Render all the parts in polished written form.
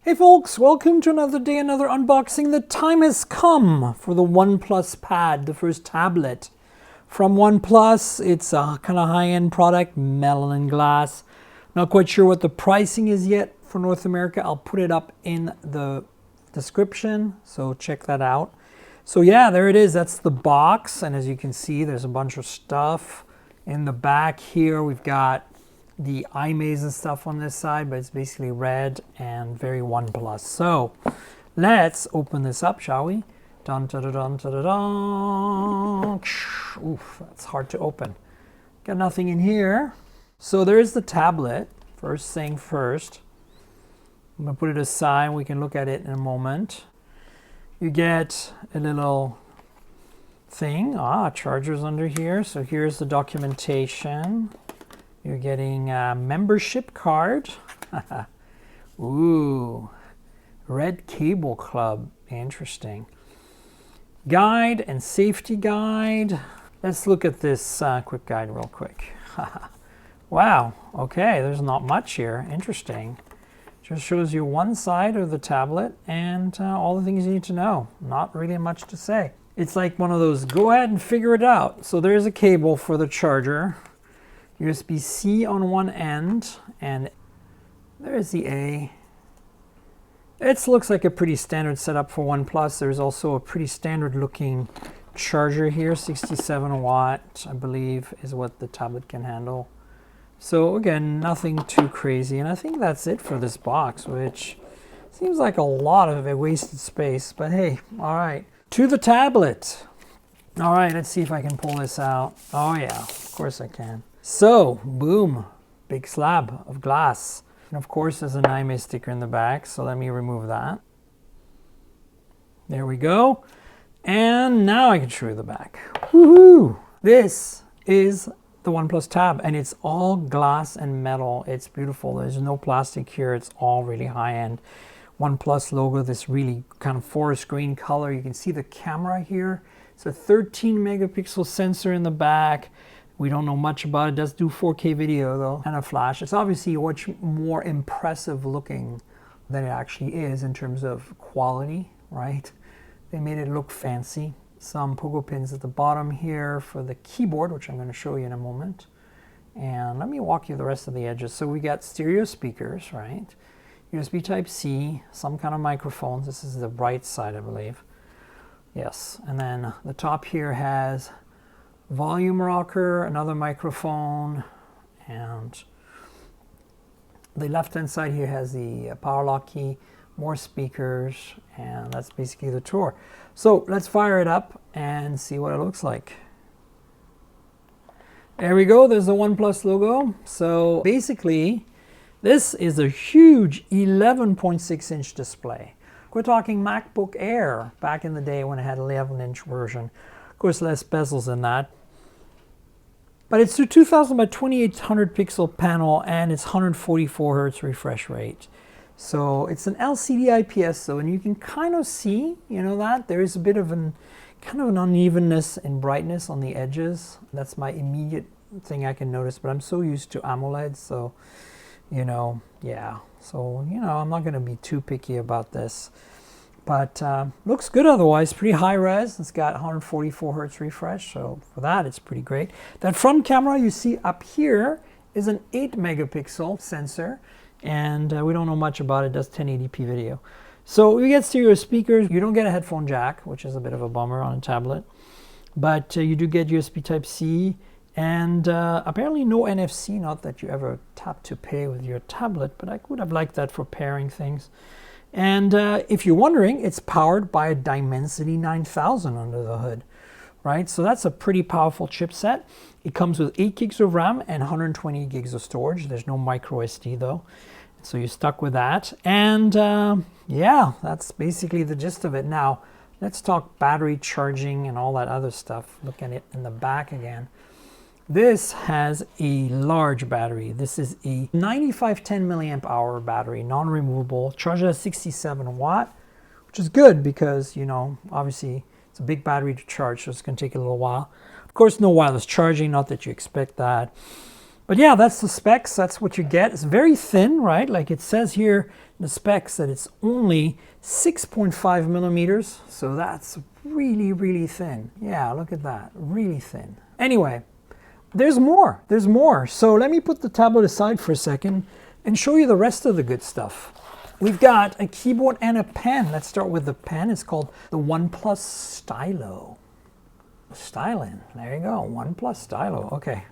Hey folks, welcome to another day, another unboxing. The time has come for the OnePlus Pad, the first tablet from OnePlus. It's a kind of high-end product, metal and glass. Not quite sure what the pricing is yet for North America. I'll put it up in the description, so check that out. So yeah, there it is. That's the box, and as you can see, there's a bunch of stuff in the back here. We've got the eye maze and stuff on this side, but it's basically red and very OnePlus. So let's open this up, shall we? Dun, dun, dun, dun, dun, dun. Oof, that's hard to open. Got nothing in here. So there's the tablet. First thing first. I'm gonna put it aside. We can look at it in a moment. You get a little thing. Chargers under here. So here's the documentation. You're getting a membership card. Ooh, Red Cable Club. Interesting. Guide and safety guide. Let's look at this quick guide real quick. Wow, okay, there's not much here. Interesting. Just shows you one side of the tablet and all the things you need to know. Not really much to say. It's like one of those, go ahead and figure it out. So there's a cable for the charger. USB-C on one end, and there's the A. It looks like a pretty standard setup for OnePlus. There's also a pretty standard looking charger here, 67 watt, I believe, is what the tablet can handle. So again, nothing too crazy, and I think that's it for this box, which seems like a lot of a wasted space, but hey, all right. To the tablet. All right, let's see if I can pull this out. Oh yeah, of course I can. So, boom, big slab of glass. And of course, there's an IMEI sticker in the back, so let me remove that. There we go. And now I can show you the back. Woohoo! This is the OnePlus Tab, and it's all glass and metal. It's beautiful. There's no plastic here. It's all really high-end. OnePlus logo, this really kind of forest green color. You can see the camera here. It's a 13 megapixel sensor in the back. We don't know much about it. It does do 4K video though, and a flash. It's obviously much more impressive looking than it actually is in terms of quality, right? They made it look fancy. Some pogo pins at the bottom here for the keyboard, which I'm going to show you in a moment. And let me walk you the rest of the edges. So we got stereo speakers, right? USB Type-C, some kind of microphones. This is the right side, I believe. Yes, and then the top here has volume rocker, another microphone, and the left hand side here has the power lock key, more speakers, and that's basically the tour. So let's fire it up and see what it looks like. There we go, there's the OnePlus logo. So basically this is a huge 11.6 inch display. We're talking MacBook Air back in the day when it had an 11-inch version. Of course, less bezels than that. But it's a 2000 by 2800 pixel panel, and it's 144 hertz refresh rate. So it's an LCD IPS though, and you can kind of see, you know, that there is a bit of an unevenness in brightness on the edges. That's my immediate thing I can notice, but I'm so used to AMOLED, so you know, yeah. So, you know, I'm not going to be too picky about this. But looks good otherwise, pretty high res. It's got 144 hertz refresh, so for that it's pretty great. That front camera you see up here is an 8 megapixel sensor, and we don't know much about it. It does 1080p video. So you get stereo speakers. You don't get a headphone jack, which is a bit of a bummer on a tablet, but you do get USB Type-C, and apparently no NFC, not that you ever tap to pay with your tablet, but I would have liked that for pairing things. And if you're wondering, it's powered by a Dimensity 9000 under the hood, right? So that's a pretty powerful chipset. It comes with 8 gigs of RAM and 120 gigs of storage. There's no micro SD though, so you're stuck with that. And yeah, that's basically the gist of it. Now, let's talk battery charging and all that other stuff. Look at it in the back again. This has a large battery. This is a 9510 milliamp hour battery, non-removable, charged at 67 watt, which is good because, you know, obviously it's a big battery to charge, so it's going to take a little while. Of course, no wireless charging, not that you expect that. But yeah, that's the specs. That's what you get. It's very thin, right? Like it says here in the specs that it's only 6.5 millimeters. So that's really, really thin. Yeah, look at that. Really thin. Anyway, there's more. There's more. So let me put the tablet aside for a second and show you the rest of the good stuff. We've got a keyboard and a pen. Let's start with the pen. It's called the OnePlus Stylo. Styling. There you go. OnePlus Stylo. Okay.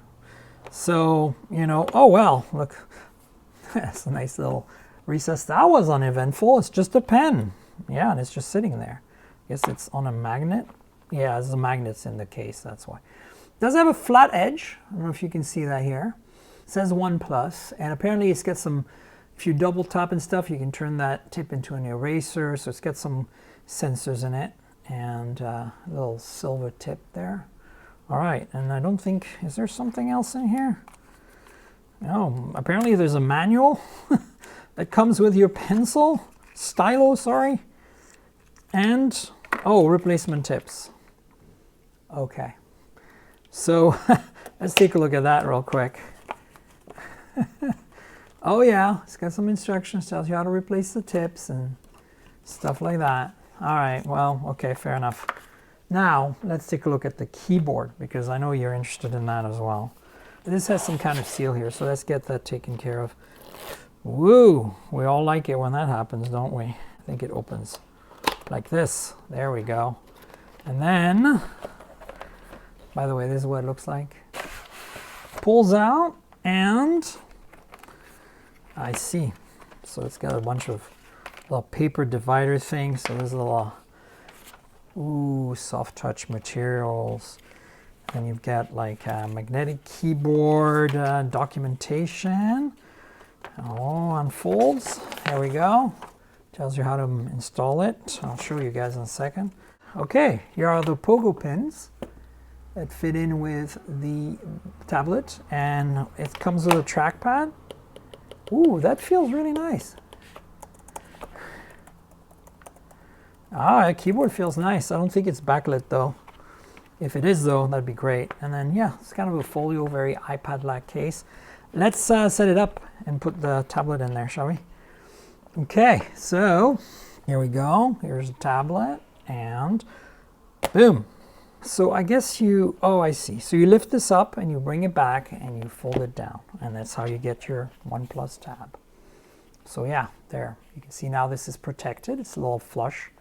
So, you know, oh well, look, that's a nice little recess. That was uneventful. It's just a pen. Yeah, and it's just sitting there. I guess it's on a magnet. Yeah, there's a magnets in the case, that's why. It does have a flat edge. I don't know if you can see that here. It says OnePlus, and apparently it's got some, if you double tap and stuff, you can turn that tip into an eraser. So it's got some sensors in it, and a little silver tip there. All right, and I don't think, is there something else in here? No, apparently there's a manual that comes with your pencil, stylo, sorry, and, oh, replacement tips. Okay, so let's take a look at that real quick. Oh yeah, it's got some instructions, tells you how to replace the tips and stuff like that. All right, well, okay, fair enough. Now, let's take a look at the keyboard, because I know you're interested in that as well. This has some kind of seal here, so let's get that taken care of. Woo! We all like it when that happens, don't we? I think it opens like this. There we go. And then, by the way, this is what it looks like. Pulls out, and I see. So it's got a bunch of little paper divider things. So there's a little, ooh, soft touch materials. And you've got like a magnetic keyboard documentation. Oh, unfolds. There we go. Tells you how to install it. I'll show you guys in a second. Okay, here are the pogo pins that fit in with the tablet, and it comes with a trackpad. Ooh, that feels really nice. Ah, the keyboard feels nice. I don't think it's backlit though. If it is though, that'd be great. And then yeah, it's kind of a folio, very iPad-like case. Let's set it up and put the tablet in there, shall we? Okay, so here we go. Here's the tablet, and boom. So I guess you, oh, I see. So you lift this up and you bring it back and you fold it down, and that's how you get your OnePlus tab. So yeah, there. You can see now this is protected. It's a little flush,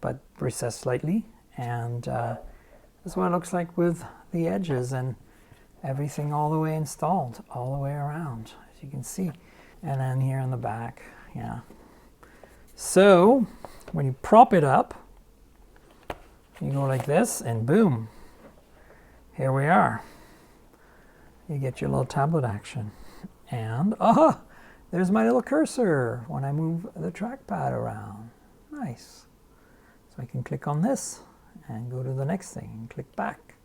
but recessed slightly, and that's what it looks like with the edges and everything all the way installed, all the way around, as you can see. And then here in the back, yeah. So when you prop it up, you go like this, and boom, here we are. You get your little tablet action. And, oh, there's my little cursor when I move the trackpad around. Nice. So I can click on this and go to the next thing and click back.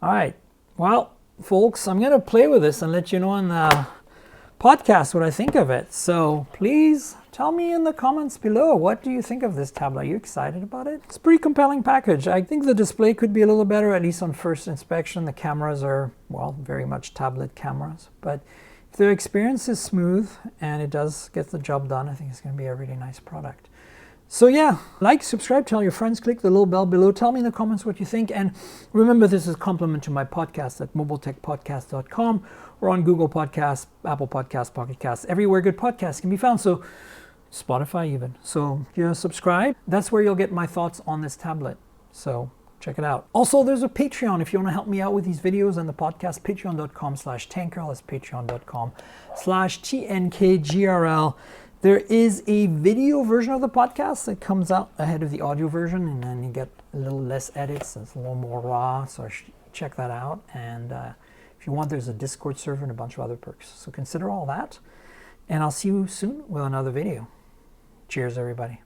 All right, well, folks, I'm going to play with this and let you know on the podcast what I think of it. So please tell me in the comments below, what do you think of this tablet? Are you excited about it? It's a pretty compelling package. I think the display could be a little better, at least on first inspection. The cameras are, well, very much tablet cameras. But if the experience is smooth and it does get the job done, I think it's going to be a really nice product. So yeah, like, subscribe, tell your friends, click the little bell below. Tell me in the comments what you think. And remember, this is a compliment to my podcast at mobiletechpodcast.com or on Google Podcasts, Apple Podcasts, Pocket Casts, everywhere good podcasts can be found. So Spotify even. So you subscribe. That's where you'll get my thoughts on this tablet. So check it out. Also, there's a Patreon if you want to help me out with these videos and the podcast. Patreon.com/Tankerl. That's patreon.com/TNKGRL. There is a video version of the podcast that comes out ahead of the audio version, and then you get a little less edits. It's a little more raw, so check that out. And if you want, there's a Discord server and a bunch of other perks. So consider all that, and I'll see you soon with another video. Cheers, everybody.